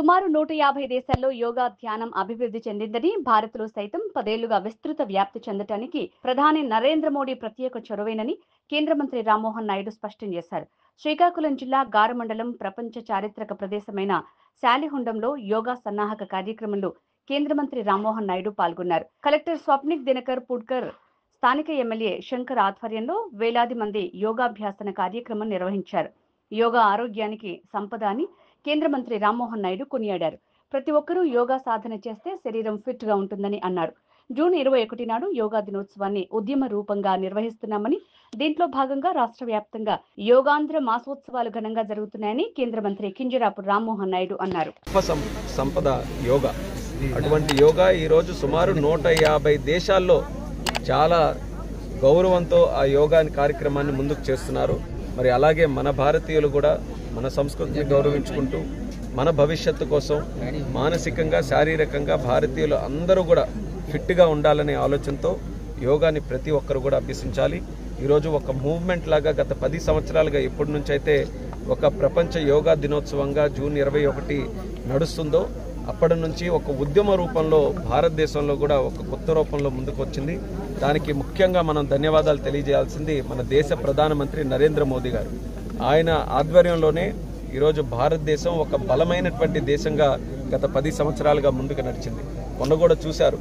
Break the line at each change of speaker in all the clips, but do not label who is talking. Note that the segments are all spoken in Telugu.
సుమారు 150 దేశాల్లో యోగా ధ్యానం అభివృద్ధి చెందిందని, భారత్లో సైతం 10 ఏళ్లుగా విస్తృత వ్యాప్తి చెందటానికి ప్రధాని నరేంద్ర మోడీ ప్రత్యేక చొరవేనని కేంద్ర మంత్రి రామ్మోహన్ నాయుడు స్పష్టం చేశారు. శ్రీకాకుళం జిల్లా గార మండలం ప్రపంచ చారిత్రక ప్రదేశమైన శాలిహుండంలో యోగా సన్నాహక కార్యక్రమంలో కేంద్ర మంత్రి రామ్మోహన్ నాయుడు పాల్గొన్నారు. కలెక్టర్ స్వప్నిక్ దినకర్ పుడ్కర్, స్థానిక ఎమ్మెల్యే శంకర్ ఆధ్వర్యంలో వేలాది మంది యోగాభ్యాసన కార్యక్రమం నిర్వహించారు. యోగా ఆరోగ్యానికి సంపద అని కేంద్ర మంత్రి రామ్మోహన్ నాయుడు కొనియాడారు. ప్రతి ఒక్కరూ యోగా సాధన చేస్తే శరీరం ఫిట్ గా ఉంటుందని అన్నారు. జూన్ 21 నాడు యోగా దినోత్సవాన్ని ఉద్యమ రూపంగా నిర్వహిస్తున్నామని, దీంట్లో భాగంగా రాష్ట్ర వ్యాప్తంగా యోగాంధ్ర మాసోత్సవాలు ఘనంగా జరుగుతున్నాయని కేంద్ర మంత్రి కింజరాపు రామ్మోహన్ నాయుడు అన్నారు.
సంపద యోగా, అటువంటి యోగా ఈరోజు సుమారు 150 దేశాల్లో చాలా గౌరవంతో ఆ యోగా కార్యక్రమాన్ని ముందుకు చేస్తున్నారు. మరి అలాగే మన భారతీయులు కూడా మన సంస్కృతిని గౌరవించుకుంటూ మన భవిష్యత్తు కోసం మానసికంగా శారీరకంగా భారతీయులు అందరూ కూడా ఫిట్గా ఉండాలనే ఆలోచనతో యోగాని ప్రతి ఒక్కరు కూడా అభ్యసించాలి. ఈరోజు ఒక మూవ్మెంట్ లాగా గత 10 సంవత్సరాలుగా ఎప్పటి నుంచి అయితే ఒక ప్రపంచ యోగా దినోత్సవంగా జూన్ 21 నడుస్తుందో అప్పటి నుంచి ఒక ఉద్యమ రూపంలో భారతదేశంలో కూడా ఒక కొత్త రూపంలో ముందుకు వచ్చింది. దానికి ముఖ్యంగా మనం ధన్యవాదాలు తెలియజేయాల్సింది మన దేశ ప్రధానమంత్రి నరేంద్ర మోదీ గారు. ఆయన ఆధ్వర్యంలోనే ఈరోజు భారతదేశం ఒక బలమైనటువంటి దేశంగా గత 10 సంవత్సరాలుగా ముందుకు నడిచింది. మొన్న కూడా చూశారు,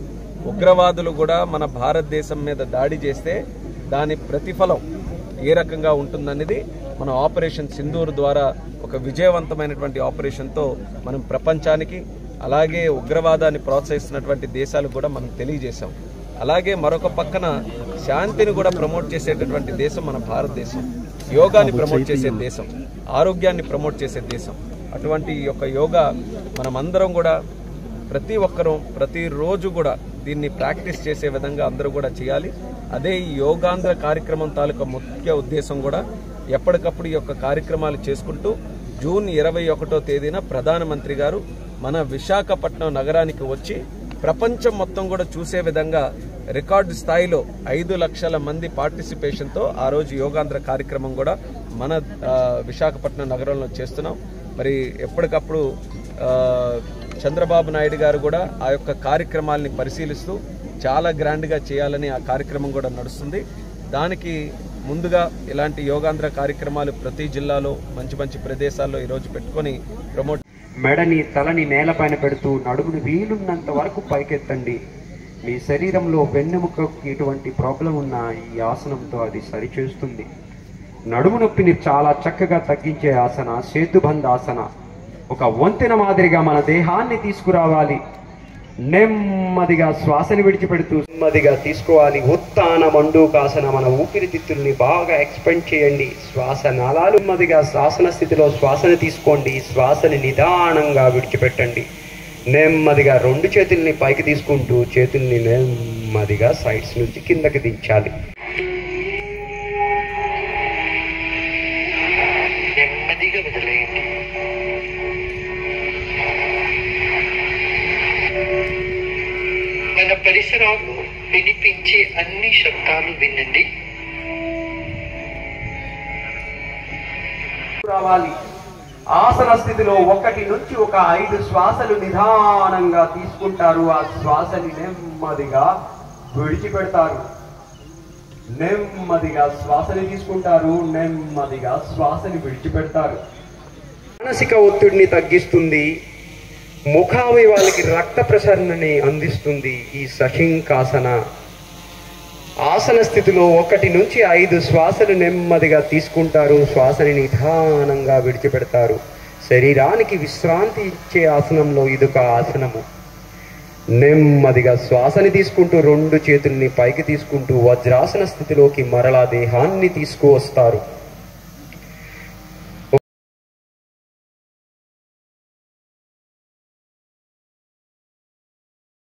ఉగ్రవాదులు కూడా మన భారతదేశం మీద దాడి చేస్తే దాని ప్రతిఫలం ఏ రకంగా ఉంటుందనేది మన ఆపరేషన్ సింధూర్ ద్వారా ఒక విజయవంతమైనటువంటి ఆపరేషన్తో మనం ప్రపంచానికి, అలాగే ఉగ్రవాదాన్ని ప్రోత్సహిస్తున్నటువంటి దేశాలకు కూడా మనం తెలియజేశాం. అలాగే మరొక పక్కన శాంతిని కూడా ప్రమోట్ చేసేటటువంటి దేశం మన భారతదేశం. యోగాని ప్రమోట్ చేసే దేశం, ఆరోగ్యాన్ని ప్రమోట్ చేసే దేశం. అటువంటి యొక్క యోగా మనమందరం కూడా ప్రతి ఒక్కరూ ప్రతిరోజు కూడా దీన్ని ప్రాక్టీస్ చేసే విధంగా అందరూ కూడా చేయాలి. అదే ఈ యోగాంధ్ర కార్యక్రమం తాలూకా ముఖ్య ఉద్దేశం కూడా ఎప్పటికప్పుడు ఈ యొక్క కార్యక్రమాలు చేసుకుంటూ జూన్ 21వ తేదీన ప్రధానమంత్రి గారు మన విశాఖపట్నం నగరానికి వచ్చి ప్రపంచం మొత్తం కూడా చూసే విధంగా రికార్డు స్థాయిలో 5 లక్షల మంది పార్టిసిపేషన్తో ఆ రోజు యోగాంధ్ర కార్యక్రమం కూడా మన విశాఖపట్నం నగరంలో చేస్తున్నాం. మరి ఎప్పటికప్పుడు చంద్రబాబు నాయుడు గారు కూడా ఆ యొక్క కార్యక్రమాలని పరిశీలిస్తూ చాలా గ్రాండ్గా చేయాలని ఆ కార్యక్రమం కూడా నడుస్తుంది. దానికి ముందుగా ఇలాంటి యోగాంధ్ర కార్యక్రమాలు ప్రతి జిల్లాలో మంచి మంచి ప్రదేశాల్లో ఈరోజు పెట్టుకొని ప్రమోట్.
మెడని తలని నేలపైన పెడుతూ నడుమును వీలున్నంత వరకు పైకెత్తండి. మీ శరీరంలో వెన్నెముకకి ఎటువంటి ప్రాబ్లం ఉన్నా ఈ ఆసనంతో అది సరిచేస్తుంది. నడుము నొప్పిని చాలా చక్కగా తగ్గించే ఆసన సేతుబంధాసన. ఒక వంతెన మాదిరిగా మన దేహాన్ని తీసుకురావాలి. నెమ్మదిగా శ్వాసని విడిచిపెడుతూ నెమ్మదిగా తీసుకోవాలి. ఉత్తాన మండూకాసన. మన ఊపిరితిత్తుల్ని బాగా ఎక్స్పెండ్ చేయండి. శ్వాస నాళాలు నెమ్మదిగా శాసన స్థితిలో శ్వాసని తీసుకోండి. శ్వాసని నిదానంగా విడిచిపెట్టండి. నెమ్మదిగా 2 చేతుల్ని పైకి తీసుకుంటూ చేతుల్ని నెమ్మదిగా సైడ్స్ నుంచి కిందకి దించాలి. నెమ్మదిగా వదిలేయండి. మన పరిసరాలు వినిపించే అన్ని శబ్దాలు వినండి. రావాలి. ఆసన స్థితిలో 1 నుంచి 5 శ్వాసలు నిదానంగా తీసుకుంటారు. ఆ శ్వాసని నెమ్మదిగా విడిచిపెడతారు. నెమ్మదిగా శ్వాసని తీసుకుంటారు. నెమ్మదిగా శ్వాసని విడిచిపెడతారు. మానసిక ఒత్తిడిని తగ్గిస్తుంది. ముఖావయవాలకి రక్త ప్రసరణని అందిస్తుంది ఈ సశింకాసన. ఆసన స్థితిలో 1 నుంచి 5 శ్వాసలు నెమ్మదిగా తీసుకుంటారు. శ్వాసని నిదానంగా విడిచిపెడతారు. శరీరానికి విశ్రాంతి ఇచ్చే ఆసనంలో ఇదొక ఆసనము. నెమ్మదిగా శ్వాసని తీసుకుంటూ 2 చేతుల్ని పైకి తీసుకుంటూ వజ్రాసన స్థితిలోకి మరలా దేహాన్ని తీసుకువస్తారు.